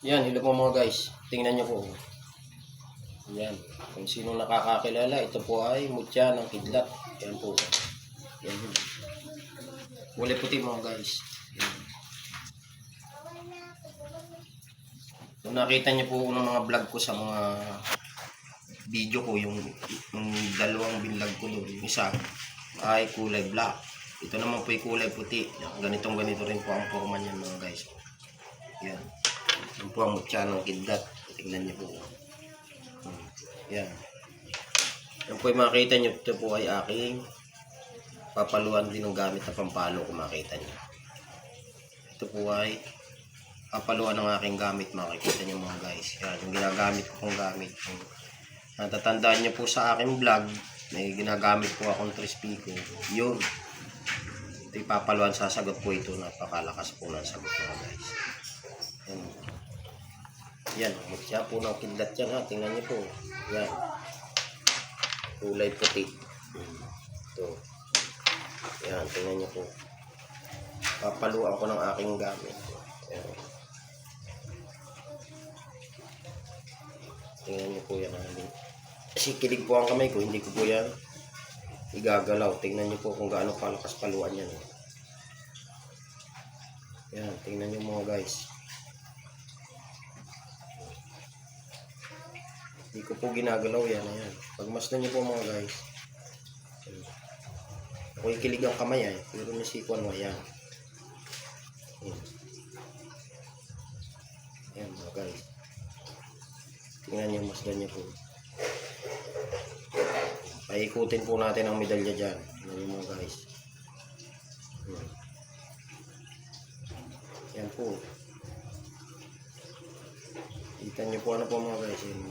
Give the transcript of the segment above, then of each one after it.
Yan, hello po mga guys. Tingnan nyo po. Yan. Kung sino nakakakilala, ito po ay mutya ng kidlat. Yan po. Yan. Kulay puti mga guys. Yan. Kung nakita nyo po ng mga vlog ko sa mga video ko, yung dalawang binlog ko doon, yung isa ay kulay black. Ito naman po ay kulay puti. Ganito rin po ang forma niyan mga guys. Yan. Yan po ang mutya ng kidlat. Tingnan niyo po. Yan. Yan po ay makita niyo. Ito po ay aking papaluan din ng gamit na pampalo kung makita niyo. Ito po ay papaluan ng aking gamit. Makikita niyo mga guys. Yan. Yung ginagamit ko pong gamit. Natatandaan niyo po sa aking vlog, may ginagamit po akong Trispico. Yun. Ito yung papaluan, sasagot po ito. Napakalakas po ng sagot mga guys. Yan. Yan. Mutya po ng kidlat yan ha. Tingnan niyo po. Yan. Kulay puti. Ito. Yan. Tingnan niyo po. Papaluan ko ng aking gamit. Yan. Tingnan niyo po yan. Kasi kilig po ang kamay ko. Hindi ko po yan igagalaw. Tingnan niyo po kung gaano kalakas paluan yan. Yan. Tingnan niyo mga guys. Hindi ko po ginagalaw yan. Ayan. Pagmasdan niyo po mga guys. Ako ikilig ang kamay ay. Pero nasikuan mo. Ayan. Ayan. Ayan mga guys. Tingnan niyo, masdan niyo po. Paikutin po natin ang medalya dyan. Tingnan niyo mga guys. Ayan. Ayan po. Kita niyo po ano po mga guys. Ayan.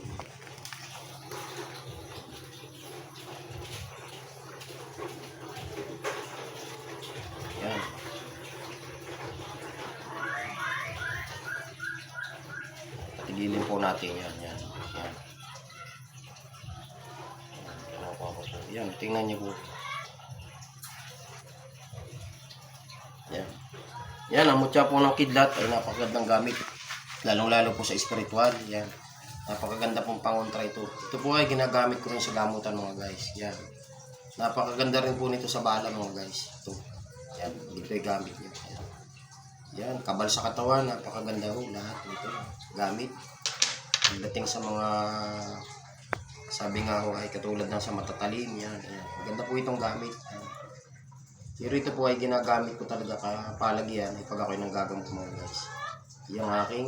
Yan. Patigilin po natin yan. Yan. Yan. Yan. Tingnan niyo po. Yan. Yan. Ang mutya po ng kidlat ay napakagandang gamit. Lalong-lalo po sa espiritual. Yan. Napakaganda pong pangontra ito. Ito po ay ginagamit ko rin sa gamutan mga guys. Yan. Napakaganda rin po nito sa bala mga guys. Ito. Yan, dito yung gamit niya. Yan. Yan, kabal sa katawan, napakaganda ho lahat dito. Gamit. Pagdating sa mga, sabi nga ho ay katulad ng sa matatalim. Yan, yan. Maganda po itong gamit. Yan. Pero ito po ay ginagamit ko talaga kapalagyan ay pag ako'y nanggagamot mga guys. Yung aking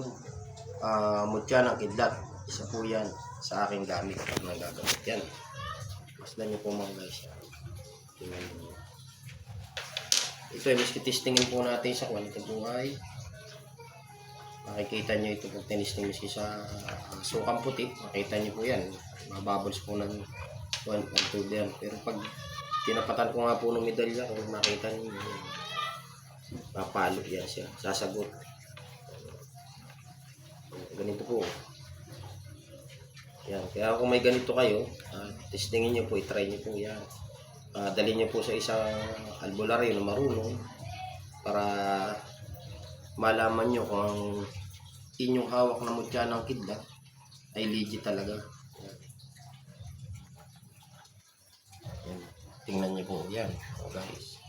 mutya ng kidlat. Isa po yan sa aking gamit pag nanggagamot. Yan. Masdan niyo po mga guys. Tingnan niyo. Ito ay miski testingin po natin sa kwalito buhay. Makikita nyo ito pag tinisting miski sa sukang puti. Makita nyo po yan. Mabubbles po ng 1 or 2 yan. Pero pag tinapatan ko nga po ng medalya, kung makita nyo, papalo yan siya. Sasagot. Ganito po. Yan. Kaya kung may ganito kayo, testingin nyo po, itry nyo po yan. Dali nyo po sa isang albularyo na marunong para malaman nyo kung ang inyong hawak na mutya ng kidlat ay legit talaga. Yan. Tingnan nyo po yan guys.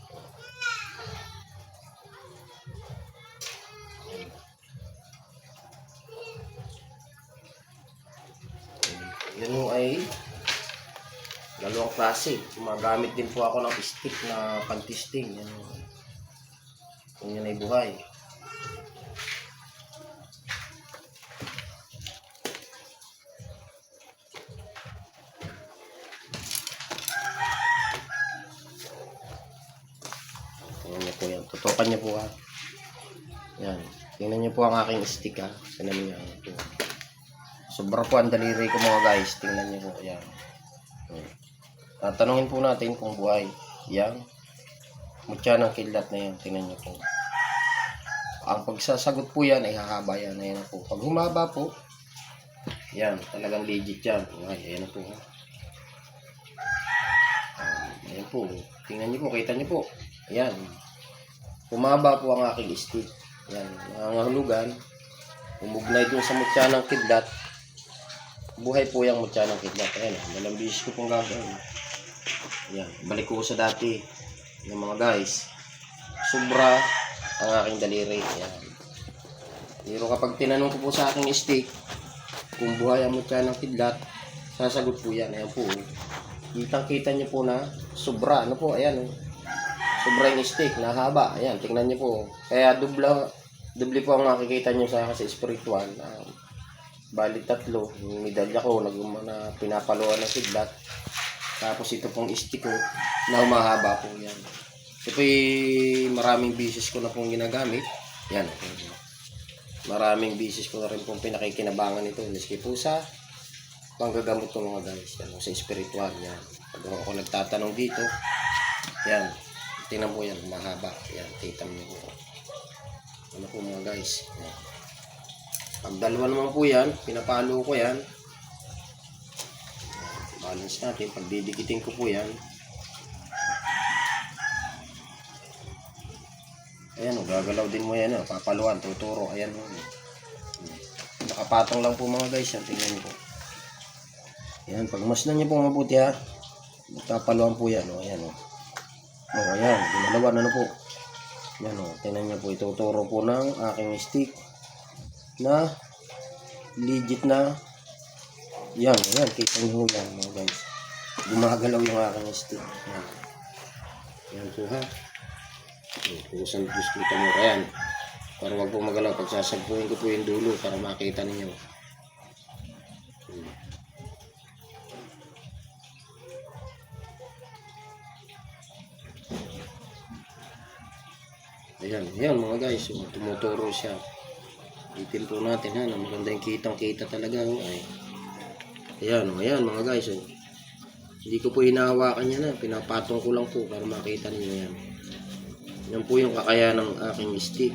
Yan mo ay dalawang klase. Gumagamit din po ako ng stick na pang-testing. Yan. Kung yan ay buhay. Tingnan niyo po yan. Tutukan niyo po ha. Yan. Tingnan niyo po ang aking stick ha. Tingnan niyo po. Sobra po ang daliri ko mga guys. Tingnan niyo po. Yan. Tatanungin po natin kung buhay. Yan. Mutya ng kidlat na yan. Tingnan niyo po. Ang pagsasagot po yan ay hahaba yan. Ayan po. Pag humaba po, yan. Talagang legit yan. Ay, ayan po. Ayan po. Tingnan niyo po. Kita niyo po. Ayan. Humaba po ang aking stick. Yan. Nangangahulugan umugnay dun sa mutya ng kidlat. Buhay po yung mutya ng kidlat. Ayan, dalang bisis ko pong gagawin. Ayan, balik ko sa dati ng mga guys. Sobra ang aking daliri. Ayan. Pero kapag tinanong ko po sa aking stick kung buhay ang mutya ng kidlat, sasagot po yan. Ayan po. Kitang-kita nyo po na sobra. Ano po? Ayan. Sobra yung stick. Nahaba. Ayan. Tingnan nyo po. Kaya dubli po ang makikita nyo sa spiritual. Bali 3. Yung medalya ko na pinapaluan ng kidlat. Tapos ito pong stick ko na humahaba po yan. Ito po maraming bisis ko na pong ginagamit. Yan. Maraming bisis ko na rin pong pinakikinabangan ito. Miski po sa panggagamot ko mga guys. Yan, sa spiritual. Yan. Pag ako nagtatanong dito, yan. Tingnan po yan. Mahaba. Yan. Titam nyo po. Ano po mga guys. Yan. Pag dalawa naman po yan, pinapalo ko yan. Balance natin. Pag didikitin ko po yan. Ayan o. Gagalaw din mo yan. Papaluan. Tuturo. Ayan o. Nakapatong lang po mga guys. Yan. Tingnan nyo po. Ayan, pagmasdan niyo po mabuti ha. Magpapaluan po yan. O, ayan o. O, ayan. Ginalawan na po. Ayan o. Tingnan niyo po. Ituturo po ng aking stick na legit na yan. Ayan. Kita niyo yan mga guys. Gumagalaw yung aking stick. Ayan. Ayan po ha. Kung saan kita mo. Ayan. Para wag po magalaw. Pagsasagpuin ko po yung dulo para makita ninyo. Ayan, ayan mga guys, tumuturo siya. Itin po natin ha, maganda yung kitang-kita talaga. Ay. Ayan, ayan mga guys. Hindi ko po hinahawakan yan ha, pinapatong ko lang po para makita niyo yan. Yan po yung kakayahan ng aking stick.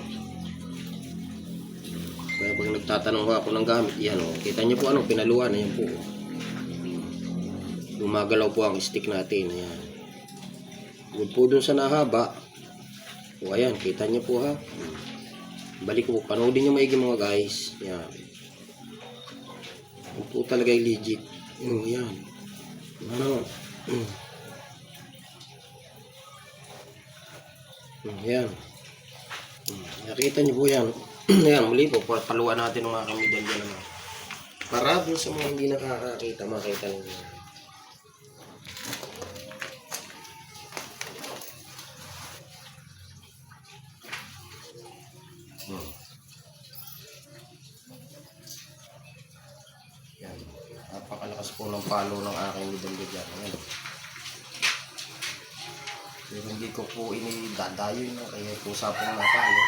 Kaya pag nagtatanong ako ng gamit, yan o. Kita niyo po ano, pinaluan, ayan po. Gumagalaw po ang stick natin, ayan. Good po dun sa nahaba. O ayan, kita nyo po ha. Balik ko, panoodin nyo maigi mga guys. Yan. Yan po talaga yung legit. Yan. Ano? Yan. Nakita nyo po yan. Yan, muli po, paluan natin ng aking medalya naman. Para dun sa mga hindi nakakakita, makita nyo. Yan. Napakalakas po ng palo ng aking medalya dyan. Ayan. Pero hindi ko po inidadayo yun. Kaya po sa pong napalo.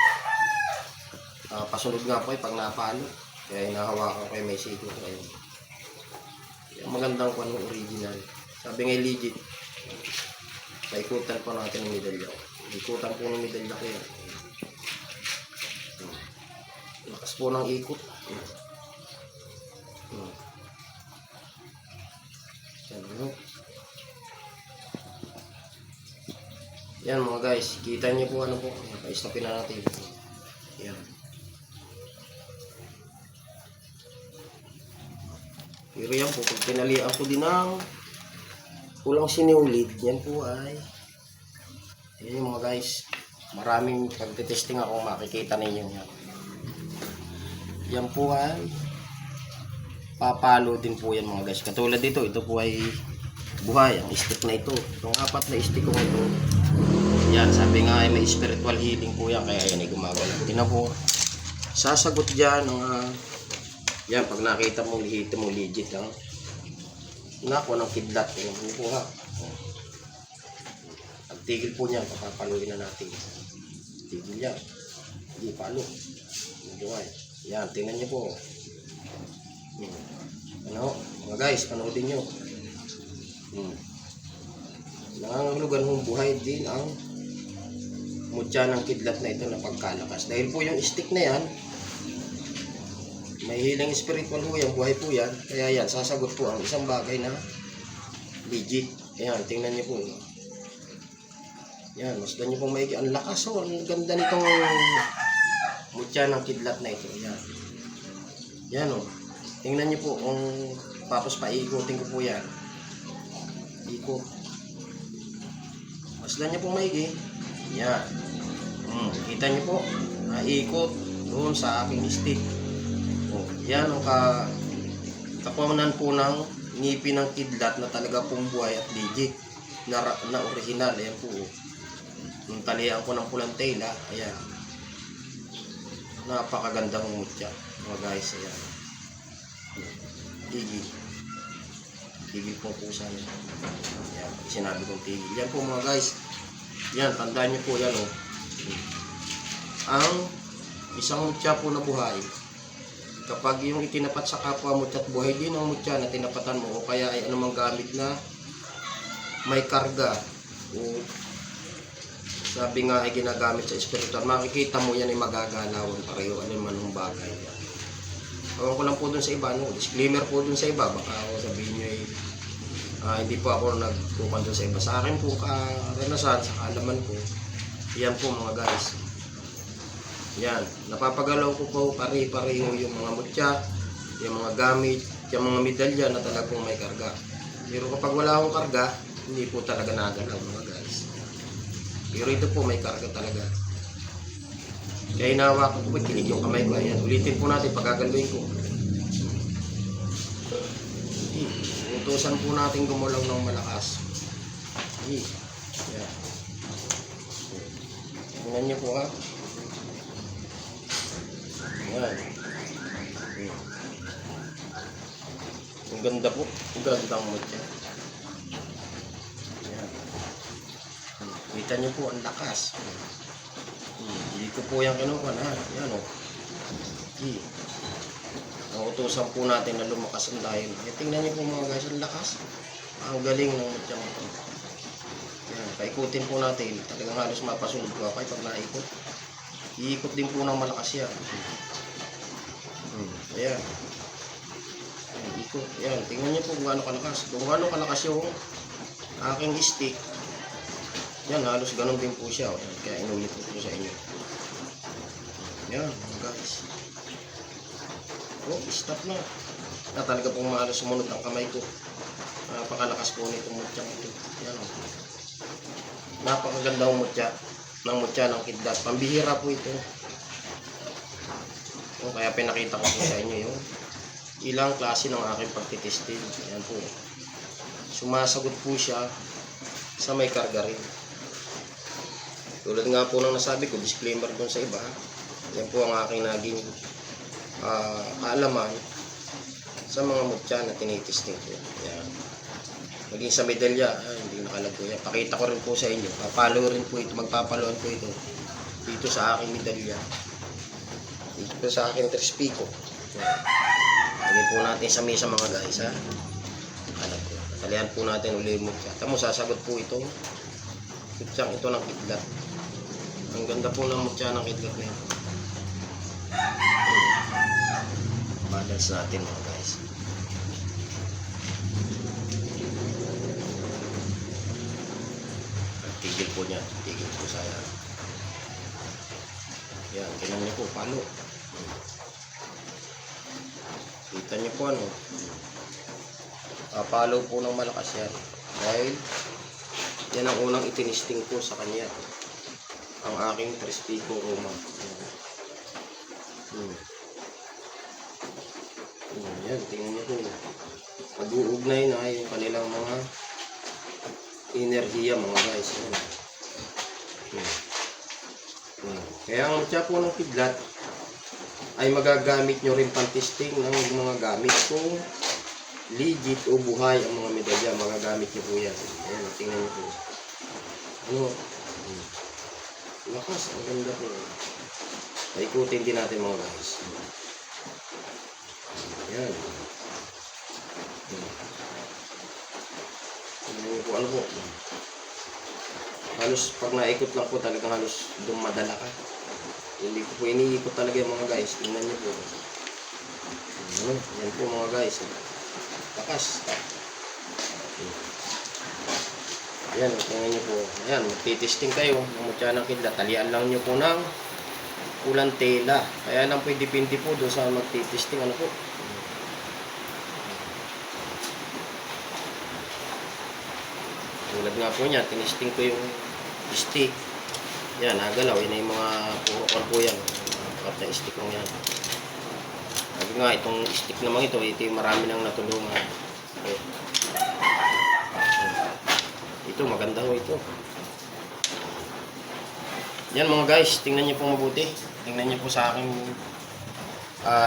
Pasunod nga po pag napalo. Kaya hinahawakan ko yung may sigo. Yung magandang po ng original. Sabi nga legit. Paikutan po natin ng medalya. Ikutan po ng medalya ko yan. Lakas po ng ikot. Yan mga guys, kita niyo po ano po. Pa-stopin na natin. Yan. Pero yan po, pag pinalian ko din ng kulang siniulid, yan po ay yan yung mga guys. Maraming pagtitesting ako, makikita ninyo yan. Yan po ay papalo din po yan mga guys. Katulad dito, ito po ay buhay. Ang stick na ito. Itong 4 na stick ko ito. Yan, sabi nga ay may spiritual healing po yan. Kaya yan ay gumagalaw. Tingnan po. Sasagot dyan ng yan, pag nakita mo, lihito mo, legit lang. Nakuha ng kidlat. Tingnan mo po ha. Pagtigil po niyan, papapaluin na natin. Tigil yan. Hindi palo. Buhay. Yan, tingnan niyo po. Ano, mga guys, panoodin nyo. Nangangahulugan ng buhay din ang mutya ng kidlat na ito na pagkalakas. Dahil po yung stick na yan, may healing spiritual po yan, buhay po yan. Kaya yan, sasagot po ang isang bagay na legit. Ayan, tingnan nyo po. Yan, masdan nyo pong maigi. Ang lakas o, ang ganda nitong mutya ng kidlat na ito. Yan. Yan o. Tingnan nyo po kung tapos paiikutin ko po yan. Ikot. Masdan nyo po maigi. Yan. Kita nyo po. Naikot doon sa aking stick. O, yan ang kakuhanan po ng ngipin ng kidlat na talaga pong buhay at legit. Na original. Ayan po. Nung talihan ko ng pulang tela. Ayan. Napakagandang mutya. Mga guys. Ayan. Tigil. Tigil po po sana. Yan, sinabi kong tigil. Yan po mga guys. Yan, tandaan nyo po yan o. Ang isang mutya po na buhay, kapag yung itinapat sa kapwa mutya at buhay din ang mutya na tinapatan mo o kaya ay anumang gamit na may karga o sabi nga ay ginagamit sa espiritual, makikita mo yan ay magagalawan pareho anuman bagay. Ewan ko lang po dun sa iba, no? Disclaimer po dun sa iba, baka sabihin nyo hindi po ako nagkukan dun sa iba. Sa akin po, karanasan, sa kaalaman ko, yan po mga guys. Yan, napapagalaw ko po pare-pareho yung mga mutya, yung mga gamit, yung mga medalya na talagang may karga. Pero kapag wala akong karga, hindi po talaga nagalaw mga guys. Pero ito po may karga talaga. Kaya hinahawakan ko, kilig yung kamay ko. Ayan, ulitin po natin pagkagalawin ko. Utusan po natin gumulaw ng malakas. Ayan. Tingnan nyo po ha. Ayan. Ang ganda po. Ang gandang mutya. Ayan. Kita nyo po ang lakas. Hindi ko po yan kinuha na. Yan o. Nautusan po natin na lumakas ang dahil. Tingnan niyo po mga guys, ang lakas. Ang galing ng mutyang ito. Yan, paikutin po natin. Talagang halos mapasunod ko ako pag naikot. Iikot din po ng malakas yan. Ayan. Ayan, ikot. Ayan, tingnan niyo po kung gaano kalakas. Kung gaano kalakas yung aking stick. Yan, halos ganun din po siya. Kaya inulit ko po sa inyo. Yan, guys. Oh, stop na. Talaga pong mahalos sumunod ang kamay ko. Napakalakas po nitong mutyang ito. Yan, oh. Napakaganda ang mutya. Ng mutya ng kidlat. Pambihira po ito. Oh, kaya pinakita ko po sa inyo yung ilang klase ng aking pagtitesting. Yan po. Sumasagot po siya sa may karga rin. Tulad nga po ng nasabi ko, disclaimer doon sa iba, yan po ang aking naging kaalaman sa mga mutya na tinitesting ko. Yan. Maging sa medalya, hindi nakalagpo yan. Pakita ko rin po sa inyo. Papalo rin po ito, magpapaloan po ito dito sa aking medalya. Dito sa aking trispiko. Lagyan po natin sa mesa mga guys ha. Alam ko. Tatalihan po natin ulit yung mutya. Tamo sasagot po ito. Mutyang ito ng kidlat. Ang ganda po ng mutya ng kidlat na ito. Balance natin mga guys. Tigil po niya. Tigil po saya. Yan. Tingnan niyo po. Palo. Kita niyo po ano. Palo po ng malakas yan. Dahil yan ang unang itinisting ko sa kanya. Ang aking Trispiko Roma. Yan, tingnan nyo po. Mag-uugnay na yung kanilang mga enerhiya mga guys. Kaya ang mutya po ng kidlat ay magagamit nyo rin pang-testing ng mga gamit kung legit o buhay ang mga medalya. Magagamit nyo po yan. Ayan, tingnan nyo po. Ano? Lakas, ang ganda po. Paikutin din natin mga guys. Ayan. Ano po? Halos pag naikot lang po talagang halos dumadala ka. Hindi ko po iniikot talaga yung mga guys. Tingnan nyo po. Ano? Yan po mga guys. Lakas. Ayan, tingnan nyo po. Ayan, magtitesting kayo ng mutya ng kidlat. Talian lang nyo po ng Kulang tela. Kaya lang po, depende po doon sa magtitesting. Ano po? Tulad nga po niya, tinisting ko yung stick. Yan, nagalaw. Yan yung mga puro po yan. Part na stick lang yan. Sabi nga, itong stick naman ito yung marami nang natulungan. Okay. Ito, maganda ho ito. Yan mga guys, tingnan niyo po mabuti. Tingnan niyo po sa akin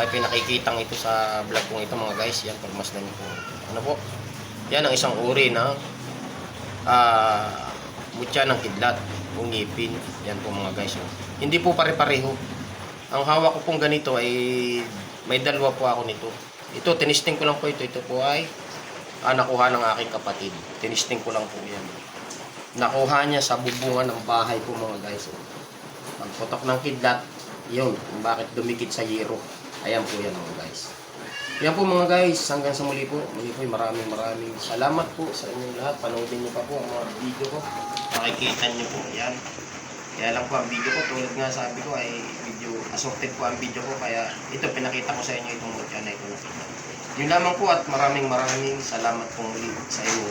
pinakikitang ito sa vlog kong ito mga guys. Yan, pagmasdan niyo po. Ano po? Yan ang isang uri na mutya ng kidlat o ngipin. Yan po mga guys. Hindi po pare-pareho. Ang hawak ko pong ganito ay may dalawa po ako nito. Ito, tinisting ko lang po ito. Ito po ay nakuha ng aking kapatid. Tinisting ko lang po yan. Nakuha niya sa bubungan ng bahay po mga guys. Pagputok ng kidlat, yun, kung bakit dumikit sa yero. Ayan po yan mga guys. Yan po mga guys, hanggang sa muli po. Muli po, maraming salamat po sa inyong lahat. Panoodin niyo pa po ang mga video ko. Makikita niyo po, yan. Kaya lang po ang video ko, tulad nga sabi ko ay video, assorted po ang video ko. Kaya ito, pinakita ko sa inyo itong mutya na ito nakita. Yun lamang po at maraming salamat po muli sa inyo.